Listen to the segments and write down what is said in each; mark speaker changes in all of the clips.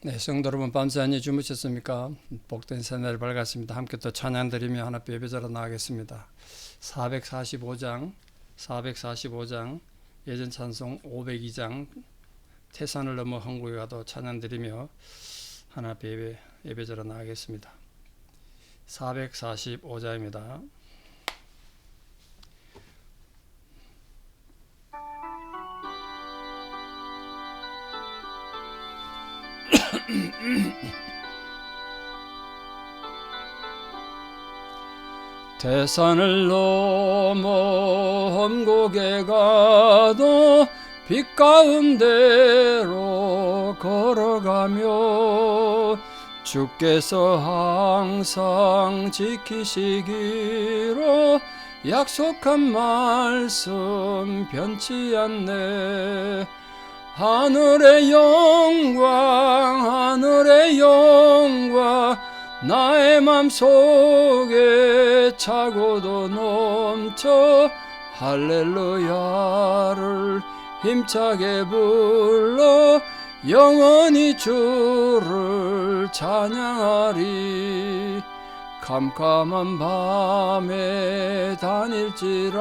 Speaker 1: 네, 성도 여러분 밤새 안녕히 주무셨습니까? 복된 새날이 밝았습니다. 함께 또 찬양드리며 하나님 예배자로 나가겠습니다. 445장 예전 찬송 502장 태산을 넘어 한국에 가도 찬양드리며 하나님 예배자로 나가겠습니다. 445장입니다. 태산을 넘어 험곡에 가도 빛 가운데로 걸어가며 주께서 항상 지키시기로 약속한 말씀 변치 않네. 하늘의 영광 나의 맘속에 차고도 넘쳐 할렐루야를 힘차게 불러 영원히 주를 찬양하리. 캄캄한 밤에 다닐지라도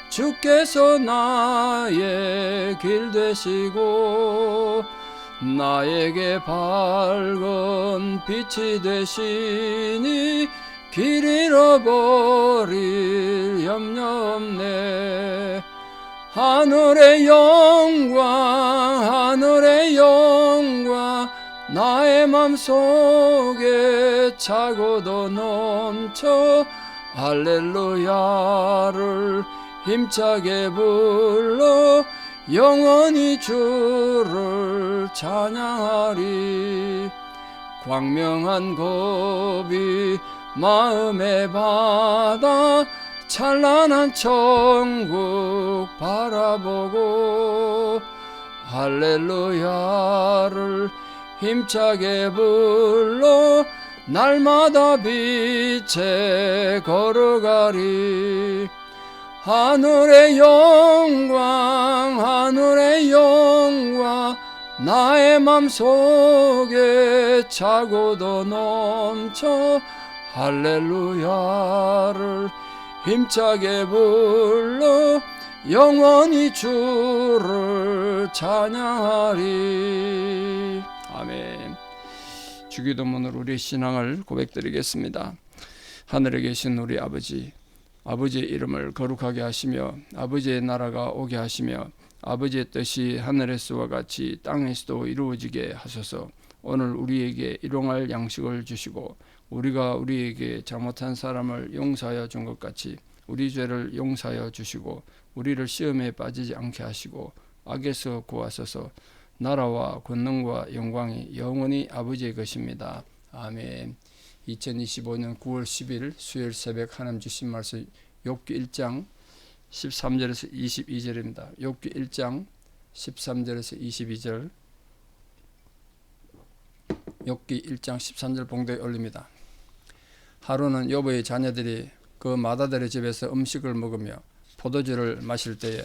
Speaker 1: 주께서 나의 길 되시고 나에게 밝은 빛이 되시니 길 잃어버릴 염려 없네. 하늘의 영광 나의 맘속에 차고도 넘쳐 할렐루야를 힘차게 불러 영원히 주를 찬양하리. 광명한 고비 마음에 받아 찬란한 천국 바라보고 할렐루야를 힘차게 불러 날마다 빛에 걸어가리. 하늘의 영광 나의 맘속에 차고도 넘쳐 할렐루야를 힘차게 불러 영원히 주를 찬양하리. 아멘. 주기도문으로 우리 신앙을 고백드리겠습니다. 하늘에 계신 우리 아버지의 이름을 거룩하게 하시며 아버지의 나라가 오게 하시며 아버지의 뜻이 하늘에서와 같이 땅에서도 이루어지게 하소서. 오늘 우리에게 일용할 양식을 주시고 우리가 우리에게 잘못한 사람을 용서하여 준 것 같이 우리 죄를 용서하여 주시고 우리를 시험에 빠지지 않게 하시고 악에서 구하소서. 나라와 권능과 영광이 영원히 아버지의 것입니다. 아멘. 2025년 9월 10일 수요일 새벽 하나님 주신 말씀 욥기 1장 13절에서 22절입니다. 욥기 1장 13절에서 22절, 욥기 1장 13절 봉독에 올립니다. 하루는 욥의 자녀들이 그 마다들의 집에서 음식을 먹으며 포도주를 마실 때에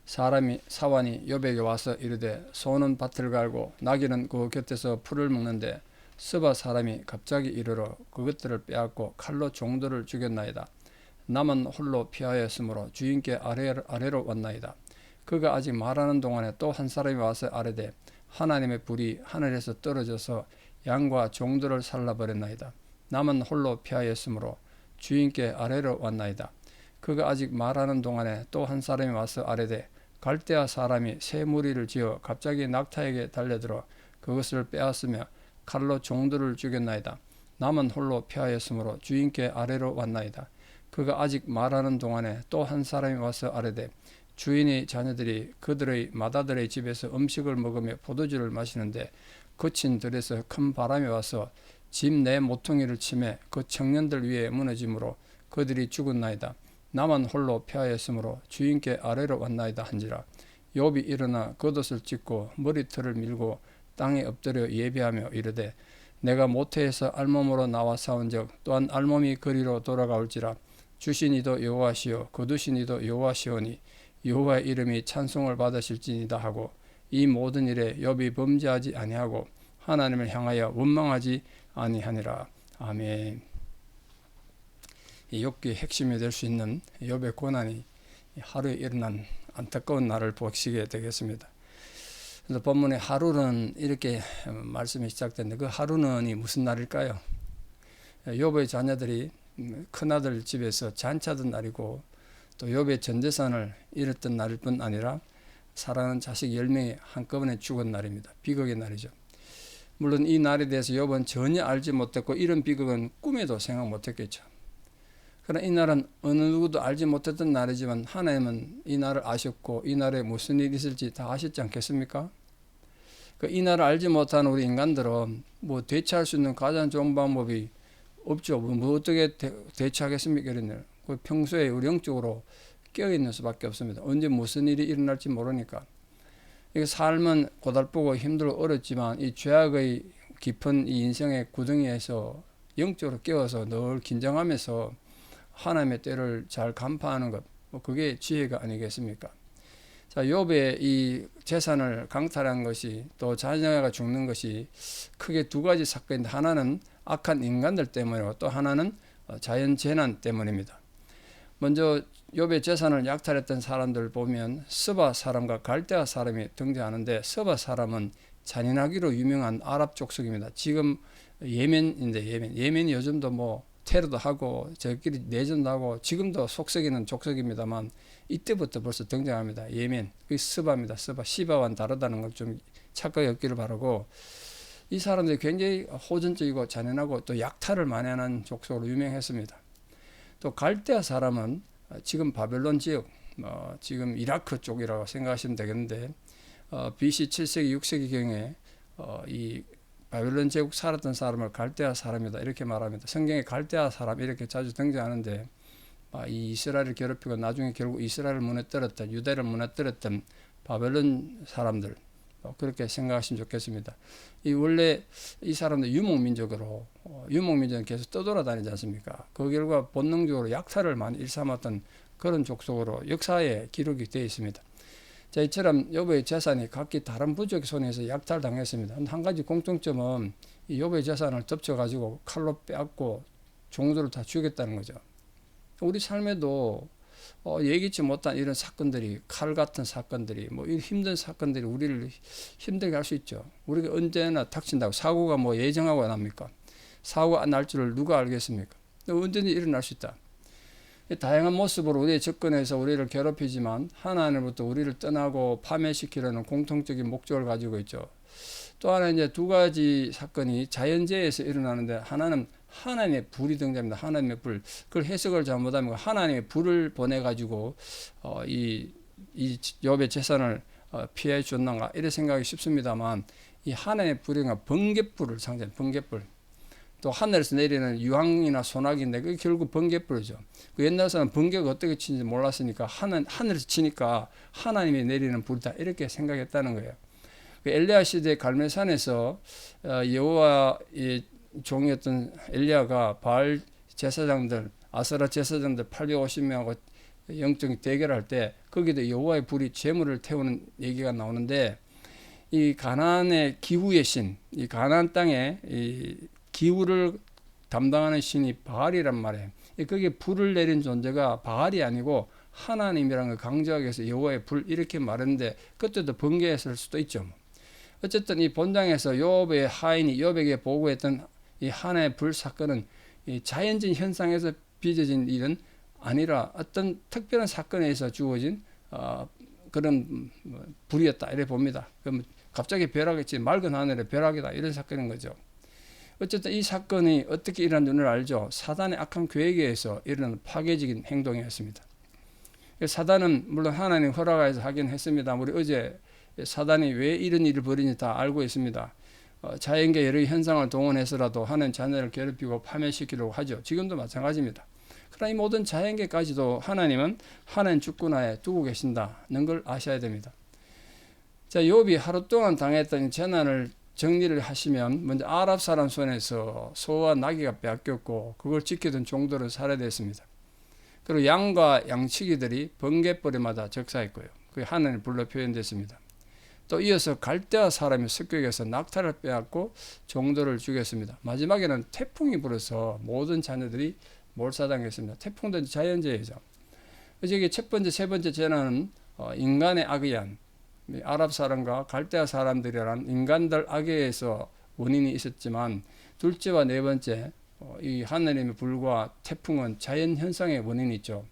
Speaker 1: 사wan이 욥에게 와서 이르되 소는 밭을 갈고 나귀는 그 곁에서 풀을 먹는데 스바 사람이 갑자기 이르러 그것들을 빼앗고 칼로 종들을 죽였나이다. 남은 홀로 피하였으므로 주인께 아래로 왔나이다. 그가 아직 말하는 동안에 또 한 사람이 와서 아뢰되 하나님의 불이 하늘에서 떨어져서 양과 종들을 살라버렸나이다. 남은 홀로 피하였으므로 주인께 아래로 왔나이다. 그가 아직 말하는 동안에 또 한 사람이 와서 아뢰되 갈대아 사람이 새 무리를 지어 갑자기 낙타에게 달려들어 그것을 빼앗으며 칼로 종들을 죽였나이다. 남은 홀로 피하였으므로 주인께 아래로 왔나이다. 그가 아직 말하는 동안에 또 한 사람이 와서 아뢰되 주인의 자녀들이 그들의 마다들의 집에서 음식을 먹으며 포도주를 마시는데 거친 들에서 큰 바람이 와서 집 내 모퉁이를 치매 그 청년들 위에 무너짐으로 그들이 죽었나이다. 나만 홀로 피하였으므로 주인께 아래로 왔나이다 한지라. 욥이 일어나 겉옷을 찢고 머리털을 밀고 땅에 엎드려 예배하며 이르되 내가 모태에서 알몸으로 나와 싸운즉 또한 알몸이 그리로 돌아가올지라. 주신 이도 여호와시요 거두신 이도 여호와시오니 여호와의 이름이 찬송을 받으실지니이다 하고 이 모든 일에 욥이 범죄하지 아니하고 하나님을 향하여 원망하지 아니하니라. 아멘. 이 욥기의 핵심이 될 수 있는 욥의 고난이 하루에 일어난 안타까운 날을 보시게 되겠습니다. 그래서 본문의 하루는 이렇게 말씀이 시작되는데 그 하루는 무슨 날일까요? 욥의 자녀들이 큰아들 집에서 잔치하던 날이고 또 욥의 전 재산을 잃었던 날일 뿐 아니라 사랑하는 자식 10명이 한꺼번에 죽은 날입니다. 비극의 날이죠. 물론 이 날에 대해서 욥은 전혀 알지 못했고 이런 비극은 꿈에도 생각 못했겠죠. 그러나 이 날은 어느 누구도 알지 못했던 날이지만 하나님은 이 날을 아셨고 이 날에 무슨 일이 있을지 다 아셨지 않겠습니까? 이 날을 알지 못하는 우리 인간들은 대처할 수 있는 가장 좋은 방법이 없죠. 어떻게 대처하겠습니까? 이런 일. 평소에 우리 영적으로 깨어있는 수밖에 없습니다. 언제 무슨 일이 일어날지 모르니까. 삶은 고달프고 힘들고 어렵지만 이 죄악의 깊은 이 인생의 구덩이에서 영적으로 깨어서 늘 긴장하면서 하나님의 때를 잘 간파하는 것, 그게 지혜가 아니겠습니까? 자, 욥의 이 재산을 강탈한 것이 또 자녀가 죽는 것이 크게 두 가지 사건인데 하나는 악한 인간들 때문이고 또 하나는 자연재난 때문입니다. 먼저 욥의 재산을 약탈했던 사람들 보면 스바 사람과 갈대아 사람이 등장하는데 스바 사람은 잔인하기로 유명한 아랍 족속입니다. 지금 예멘인데 예멘이 요즘도 테러도 하고 저끼리 내전도 하고 지금도 속썩이는 족속입니다만 이때부터 벌써 등장합니다. 예멘, 그 스바입니다. 스바, 시바와는 다르다는 걸 좀 착각이 없기를 바라고 이 사람들이 굉장히 호전적이고 잔인하고 또 약탈을 많이 하는 족속으로 유명했습니다. 또 갈대아 사람은 지금 바벨론 지역, 지금 이라크 쪽이라고 생각하시면 되겠는데 BC 7세기, 6세기경에 이 바벨론 제국 살았던 사람을 갈대아 사람이다 이렇게 말합니다. 성경에 갈대아 사람 이렇게 자주 등장하는데 이 이스라엘을 괴롭히고 나중에 결국 이스라엘을 무너뜨렸던 유대를 무너뜨렸던 바벨론 사람들 그렇게 생각하시면 좋겠습니다. 원래 이 사람들 유목민족으로 유목민족은 계속 떠돌아다니지 않습니까? 그 결과 본능적으로 약탈을 많이 일삼았던 그런 족속으로 역사에 기록이 되어 있습니다. 자, 이처럼 욥의 재산이 각기 다른 부족의 손에서 약탈당했습니다. 한 가지 공통점은 이 욥의 재산을 덮쳐가지고 칼로 빼앗고 종들을 다 죽였다는 거죠. 우리 삶에도 예기치 못한 이런 사건들이 칼 같은 사건들이 이 힘든 사건들이 우리를 힘들게 할 수 있죠. 우리가 언제나 닥친다고 사고가 예정하고 납니까? 사고가 날 줄을 누가 알겠습니까? 언제든지 일어날 수 있다. 다양한 모습으로 우리에 접근해서 우리를 괴롭히지만 하나님으로부터 우리를 떠나고 파멸시키려는 공통적인 목적을 가지고 있죠. 또 하나 이제 두 가지 사건이 자연재해에서 일어나는데 하나는 하나님의 불이 등장합니다. 하나님의 불. 그걸 해석을 잘못하면 하나님의 불을 보내가지고 이 욥의 재산을 피해 줬는가 이런 생각이 쉽습니다만 이 하나님의 불이 번갯불을 상징하는 번갯불. 또 하늘에서 내리는 유황이나 소나기인데 그게 결국 번갯불이죠. 그 옛날 사람은 번개가 어떻게 치는지 몰랐으니까 하늘에서 치니까 하나님이 내리는 불이다 이렇게 생각했다는 거예요. 그 엘리야 시대 갈멜산에서 여호와의 종이었던 엘리야가 바알 제사장들 아세라 제사장들 850명하고 영적인 대결할 때 거기도 여호와의 불이 재물을 태우는 얘기가 나오는데 이 가나안의 기후의 신, 이 가나안 땅에 이 기후를 담당하는 신이 바알이란 말이에요. 거기에 불을 내린 존재가 바알이 아니고 하나님이라는 걸 강조하기 위해서 여호와의 불 이렇게 말했는데 그때도 번개했을 수도 있죠. 어쨌든 이 본장에서 욥의 하인이 욥에게 보고했던 이 하나의 불 사건은 이 자연적인 현상에서 빚어진 일은 아니라 어떤 특별한 사건에 의해서 주어진 그런 불이었다 이렇게 봅니다. 그럼 갑자기 벼락이지 맑은 하늘에 벼락이다 이런 사건인 거죠. 어쨌든 이 사건이 어떻게 일어난 줄 알죠. 사단의 악한 계획에 의해서 일어나는 파괴적인 행동이었습니다. 사단은 물론 하나님 허락하여서 하긴 했습니다. 우리 어제 사단이 왜 이런 일을 벌이는지 다 알고 있습니다. 자연계 여러 현상을 동원해서라도 하나님 자녀를 괴롭히고 파멸시키려고 하죠. 지금도 마찬가지입니다. 그러나 이 모든 자연계까지도 하나님은 하나님 주권하에 두고 계신다는 걸 아셔야 됩니다. 자, 욥이 하루 동안 당했던 재난을 정리를 하시면 먼저 아랍 사람 손에서 소와 나귀가 빼앗겼고 그걸 지키던 종들은 살해됐습니다. 그리고 양과 양치기들이 번갯불에마다 적사했고요. 그게 하나님 불로 표현됐습니다. 또 이어서 갈대아 사람이 습격해서 낙타를 빼앗고 종들을 죽였습니다. 마지막에는 태풍이 불어서 모든 자녀들이 몰사당했습니다. 태풍도 자연재해죠. 저기 첫 번째, 세 번째 재난은 인간의 악의한 아랍 사람과 갈대아 사람들이란 인간들 악의에서 원인이 있었지만, 둘째와 네 번째 이 하느님의 불과 태풍은 자연 현상의 원인이 있죠.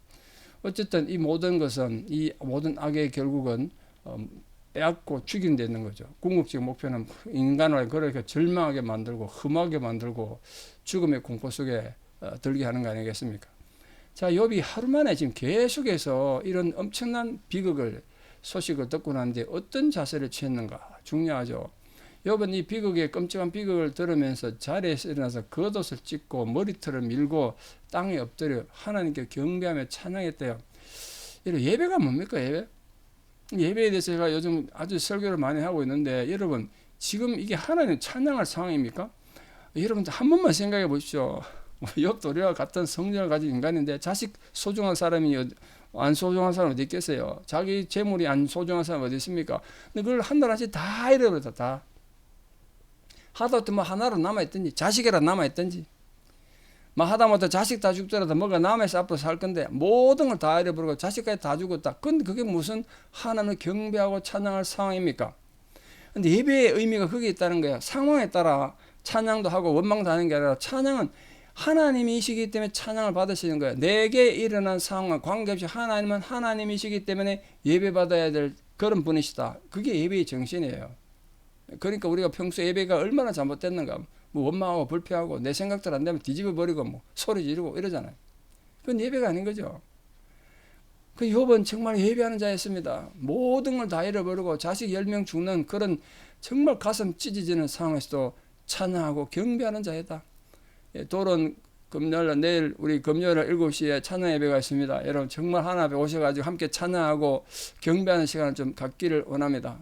Speaker 1: 어쨌든 이 모든 것은, 이 모든 악의 결국은 빼앗고 죽이는 데 있는 거죠. 궁극적 목표는 인간을 그렇게 절망하게 만들고 흠하게 만들고 죽음의 공포 속에 들게 하는 거 아니겠습니까? 자, 욥이 하루 만에 지금 계속해서 이런 엄청난 비극을 소식을 듣고 난데 어떤 자세를 취했는가 중요하죠. 욥은 이 비극의 끔찍한 비극을 들으면서 자리에서 일어나서 겉옷을 찢고 머리털을 밀고 땅에 엎드려 하나님께 경배하며 찬양했대요. 이런 예배가 뭡니까? 예배에 대해서 제가 요즘 아주 설교를 많이 하고 있는데, 여러분 지금 이게 하나님 찬양할 상황입니까? 여러분들 한 번만 생각해 보십시오. 욥도 우리와 같은 성령을 가진 인간인데 자식 소중한 사람이 안 소중한 사람 어디 있겠어요? 자기 재물이 안 소중한 사람 어디 있습니까? 근데 그걸 한 달 안씩 다 잃어버렸다. 다 하다못해 뭐 하나로 남아있든지 자식이라 남아있든지, 뭐 하다못해 자식 다 죽더라도 뭐가 남아서 앞으로 살 건데 모든 걸 다 잃어버리고 자식까지 다 죽었다. 근데 그게 무슨 하나님을 경배하고 찬양할 상황입니까? 근데 예배의 의미가 거기에 있다는 거예요. 상황에 따라 찬양도 하고 원망도 하는 게 아니라, 찬양은 하나님이시기 때문에 찬양을 받으시는 거예요. 내게 일어난 상황과 관계없이 하나님은 하나님이시기 때문에 예배받아야 될 그런 분이시다. 그게 예배의 정신이에요. 그러니까 우리가 평소 예배가 얼마나 잘못됐는가, 뭐 원망하고 불평하고 내 생각대로 안 되면 뒤집어 버리고 뭐 소리 지르고 이러잖아요. 그건 예배가 아닌 거죠. 그 욥은 정말 예배하는 자였습니다. 모든 걸 다 잃어버리고 자식 10명 죽는 그런 정말 가슴 찢어지는 상황에서도 찬양하고 경배하는 자이다. 도론 금요일, 내일 우리 금요일 7시에 찬양 예배가 있습니다. 여러분 정말 하나 앞에 오셔가지고 함께 찬양하고 경배하는 시간을 좀 갖기를 원합니다.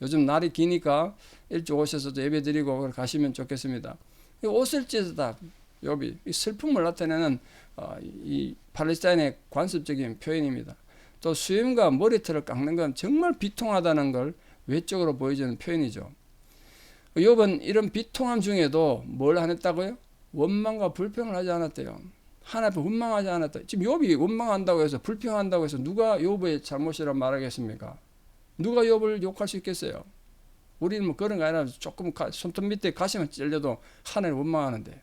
Speaker 1: 요즘 날이 기니까 일찍 오셔서도 예배 드리고 가시면 좋겠습니다. 옷을 찢었다. 욥이 슬픔을 나타내는 이 팔레스타인의 관습적인 표현입니다. 또 수염과 머리털을 깎는 건 정말 비통하다는 걸 외적으로 보여주는 표현이죠. 욥은 이런 비통함 중에도 뭘 안 했다고요? 원망과 불평을 하지 않았대요. 하나님 앞에 원망하지 않았다. 지금 욥이 원망한다고 해서 불평한다고 해서 누가 욥의 잘못이라고 말하겠습니까? 누가 욥을 욕할 수 있겠어요? 우리는 뭐 그런 거 아니라 조금 손톱 밑에 가시만 찔려도 하나님 원망하는데,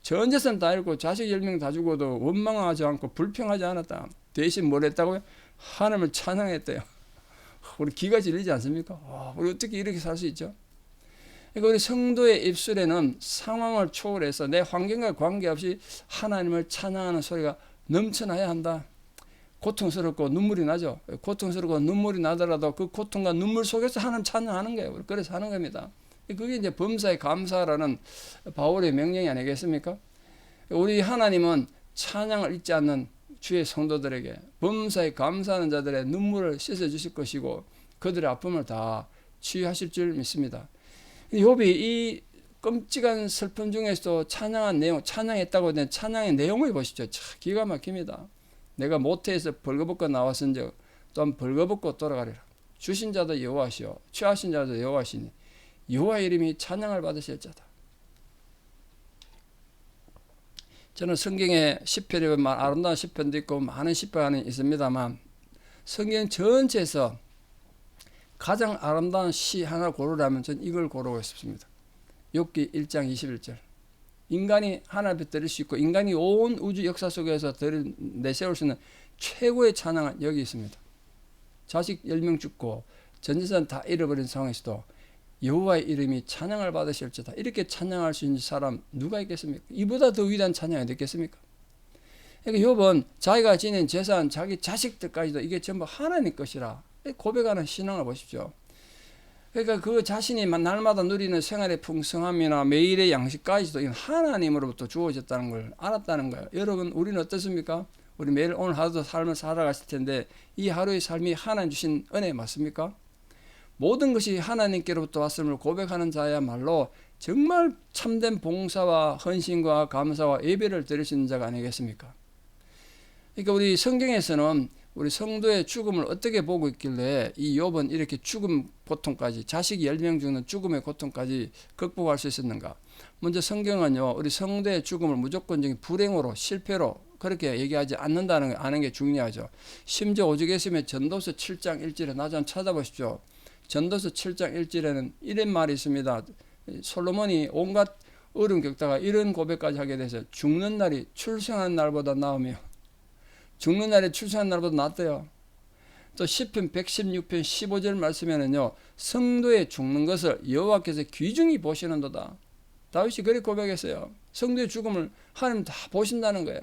Speaker 1: 전 재산 다 잃고 자식 10명 다 죽어도 원망하지 않고 불평하지 않았다. 대신 뭘 했다고요? 하나님을 찬양했대요. 우리 기가 질리지 않습니까? 우리 어떻게 이렇게 살 수 있죠? 그러니까 우리 성도의 입술에는 상황을 초월해서 내 환경과 관계없이 하나님을 찬양하는 소리가 넘쳐나야 한다. 고통스럽고 눈물이 나죠. 고통스럽고 눈물이 나더라도 그 고통과 눈물 속에서 하나님 찬양하는 거예요. 그래서 하는 겁니다. 그게 이제 범사에 감사라는 바울의 명령이 아니겠습니까? 우리 하나님은 찬양을 잊지 않는 주의 성도들에게 범사에 감사하는 자들의 눈물을 씻어 주실 것이고 그들의 아픔을 다 치유하실 줄 믿습니다. 욥이 이 끔찍한 슬픔 중에서도 찬양한 내용, 찬양했다고 된 찬양의 내용을 보시죠. 참 기가 막힙니다. 내가 모태에서 벌거벗고 나왔은즉 또한 벌거벗고 돌아가리라. 주신 자도 여호와시요 취하신 자도 여호와시니 여호와 이름이 찬양을 받으실 자다. 저는 성경에 시편이 아름다운 시편도 있고 많은 시편이 있습니다만, 성경 전체에서 가장 아름다운 시 하나 고르라면 전 이걸 고르고 싶습니다. 욥기 1장 21절. 인간이 하나님 앞에 드릴 수 있고 인간이 온 우주 역사 속에서 내세울 수 있는 최고의 찬양은 여기 있습니다. 자식 10명 죽고 전재산 다 잃어버린 상황에서도 여호와의 이름이 찬양을 받으실지다. 이렇게 찬양할 수 있는 사람 누가 있겠습니까? 이보다 더 위대한 찬양이 있겠습니까? 그러니까 욥은 자기가 지닌 재산, 자기 자식들까지도 이게 전부 하나님 것이라 고백하는 신앙을 보십시오. 그러니까 그 자신이 날마다 누리는 생활의 풍성함이나 매일의 양식까지도 하나님으로부터 주어졌다는 걸 알았다는 거예요. 여러분, 우리는 어떻습니까? 우리 매일 오늘 하루도 삶을 살아가실 텐데 이 하루의 삶이 하나님 주신 은혜 맞습니까? 모든 것이 하나님께로부터 왔음을 고백하는 자야말로 정말 참된 봉사와 헌신과 감사와 예배를 드릴 수 있는 자가 아니겠습니까? 그러니까 우리 성경에서는 우리 성도의 죽음을 어떻게 보고 있길래 이 욥은 이렇게 죽음 고통까지, 자식이 10명 죽는 죽음의 고통까지 극복할 수 있었는가? 먼저 성경은요, 우리 성도의 죽음을 무조건적인 불행으로, 실패로 그렇게 얘기하지 않는다는 걸 아는 게 중요하죠. 심지어 오죽했으면 전도서 7장 1절에 나중에 한번 찾아보십시오. 전도서 7장 1절에는 이런 말이 있습니다. 솔로몬이 온갖 어려움 겪다가 이런 고백까지 하게 돼서 죽는 날이 출생하는 날보다 나으며, 죽는 날이 출생하는 날보다 낫대요. 또 시편 116편 15절 말씀에는요, 성도의 죽는 것을 여호와께서 귀중히 보시는도다. 다윗이 그렇게 고백했어요. 성도의 죽음을 하나님 다 보신다는 거예요.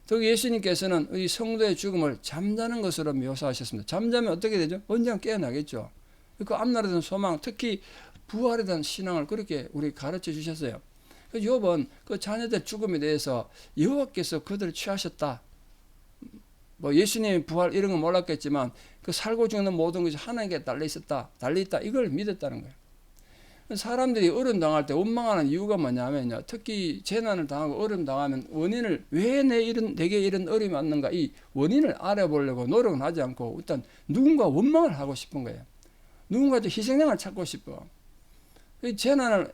Speaker 1: 또 예수님께서는 이 성도의 죽음을 잠자는 것으로 묘사하셨습니다. 잠자면 어떻게 되죠? 언젠가 깨어나겠죠. 그 앞날에 대한 소망, 특히 부활에 대한 신앙을 그렇게 우리 가르쳐 주셨어요. 그래서 욥은 그 자녀들 죽음에 대해서 여호와께서 그들을 취하셨다. 뭐 예수님의 부활 이런 건 몰랐겠지만 그 살고 죽는 모든 것이 하나님께 달려있다. 이걸 믿었다는 거예요. 사람들이 어려움 당할 때 원망하는 이유가 뭐냐면요, 특히 재난을 당하고 어려움 당하면 원인을, 왜 내게 이런 어려움이 왔는가, 이 원인을 알아보려고 노력은 하지 않고 일단 누군가 원망을 하고 싶은 거예요. 누군가도 희생양을 찾고 싶어.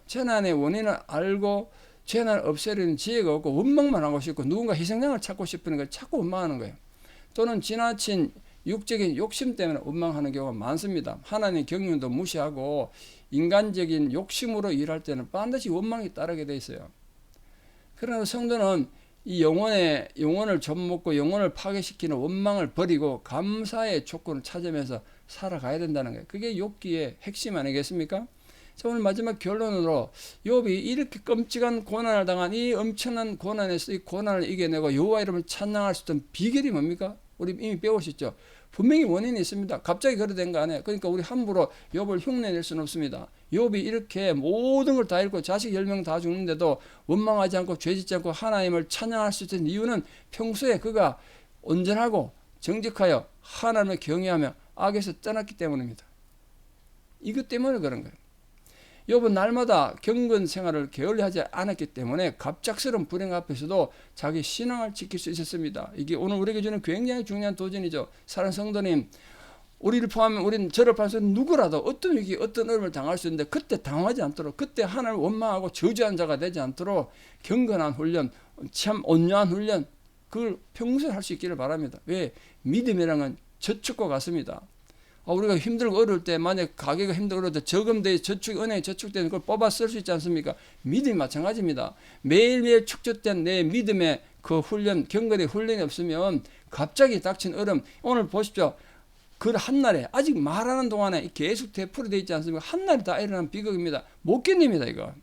Speaker 1: 재난의 원인을 알고 재난을 없애려는 지혜가 없고 원망만 하고 싶고 누군가 희생양을 찾고 싶으니까 자꾸 원망하는 거예요. 또는 지나친 육적인 욕심 때문에 원망하는 경우가 많습니다. 하나님의 경륜도 무시하고 인간적인 욕심으로 일할 때는 반드시 원망이 따르게 돼 있어요. 그러나 성도는 이 영혼을 좀먹고 영혼을 파괴시키는 원망을 버리고 감사의 조건을 찾으면서 살아가야 된다는 거예요. 그게 욥기의 핵심 아니겠습니까? 자, 오늘 마지막 결론으로 욥이 이렇게 끔찍한 고난을 당한 이 엄청난 고난에서 이 고난을 이겨내고 여호와 이름을 찬양할 수 있던 비결이 뭡니까? 우리 이미 배우셨죠? 분명히 원인이 있습니다. 갑자기 그래 된 거 아니에요. 그러니까 우리 함부로 욥을 흉내낼 수는 없습니다. 욥이 이렇게 모든 걸 다 잃고 자식 10명 다 죽는데도 원망하지 않고 죄짓지 않고 하나님을 찬양할 수 있는 이유는 평소에 그가 온전하고 정직하여 하나님을 경외하며 악에서 떠났기 때문입니다. 이것 때문에 그런 거예요. 욥은 날마다 경건 생활을 게을리하지 않았기 때문에 갑작스러운 불행 앞에서도 자기 신앙을 지킬 수 있었습니다. 이게 오늘 우리에게 주는 굉장히 중요한 도전이죠. 사랑하는 성도님, 우리를 포함하면 우리는 저를 포함해서 누구라도 어떤 위기, 어떤 어려움을 당할 수 있는데 그때 당하지 않도록, 그때 하나님을 원망하고 저주한 자가 되지 않도록 경건한 훈련, 참 온유한 훈련, 그걸 평소에 할 수 있기를 바랍니다. 왜? 믿음이라는 건 저축과 같습니다. 우리가 힘들고 어려울 때, 만약 가게가 힘들고 어려울 때 저금대에 은행에 저축되는 걸 뽑아 쓸 수 있지 않습니까? 믿음이 마찬가지입니다. 매일매일 축적된 내 믿음의 그 훈련, 경건의 훈련이 없으면 갑자기 닥친 어려움, 오늘 보십시오. 그 한날에, 아직 말하는 동안에 계속 되풀이되어 있지 않습니까? 한날에 다 일어나는 비극입니다. 못 견딥니다, 이거.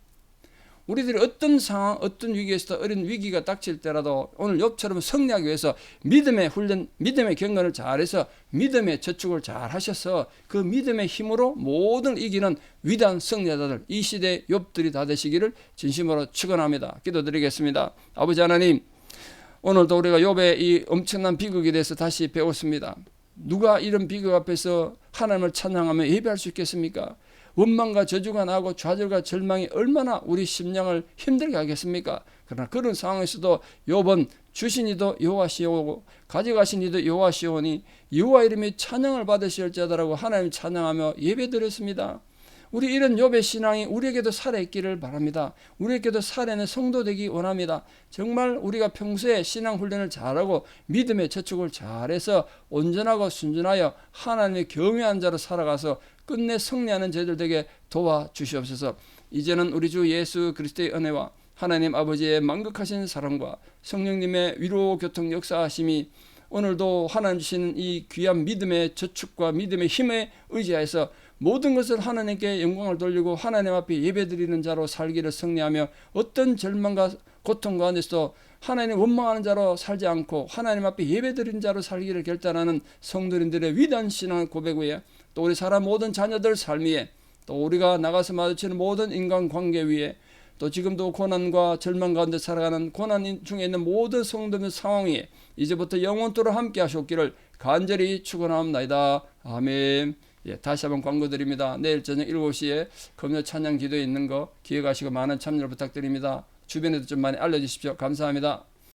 Speaker 1: 우리들이 어떤 상황, 어떤 위기에서도 어린 위기가 닥칠 때라도 오늘 욥처럼 승리하기 위해서 믿음의 훈련, 믿음의 경건을 잘해서 믿음의 저축을 잘 하셔서 그 믿음의 힘으로 모든 이기는 위대한 승리자들, 이 시대 욥들이 다 되시기를 진심으로 축원합니다. 기도드리겠습니다. 아버지 하나님, 오늘도 우리가 욥의 이 엄청난 비극에 대해서 다시 배웠습니다. 누가 이런 비극 앞에서 하나님을 찬양하며 예배할 수 있겠습니까? 원망과 저주가 나고 좌절과 절망이 얼마나 우리 심령을 힘들게 하겠습니까? 그러나 그런 상황에서도 욥은 주신 이도 여호와시오고 가져가신 이도 여호와시오니 여호와 이름이 찬양을 받으실지어다라고 하나님을 찬양하며 예배드렸습니다. 우리 이런 욥의 신앙이 우리에게도 살아있기를 바랍니다. 우리에게도 살아있는 성도 되기 원합니다. 정말 우리가 평소에 신앙 훈련을 잘하고 믿음의 저축을 잘해서 온전하고 순전하여 하나님의 경외한 자로 살아가서 끝내 승리하는 저희들 되게 도와주시옵소서. 이제는 우리 주 예수 그리스도의 은혜와 하나님 아버지의 만극하신 사랑과 성령님의 위로 교통 역사하심이 오늘도 하나님 주시는 이 귀한 믿음의 저축과 믿음의 힘에 의지하여서 모든 것을 하나님께 영광을 돌리고 하나님 앞에 예배드리는 자로 살기를 승리하며 어떤 절망과 고통 가운데서도 하나님 원망하는 자로 살지 않고 하나님 앞에 예배드리는 자로 살기를 결단하는 성도님들의 위대한 신앙 고백 위에 또 우리 사람 모든 자녀들 삶 위에 또 우리가 나가서 마주치는 모든 인간관계 위에 또 지금도 고난과 절망 가운데 살아가는 고난 중에 있는 모든 성도들 상황 위에 이제부터 영원토록 함께 하셨기를 간절히 축원합니다. 아멘. 다시 한번 광고 드립니다. 내일 저녁 7시에 금요 찬양 기도에 있는 거 기억하시고 많은 참여를 부탁드립니다. 주변에도 좀 많이 알려주십시오. 감사합니다.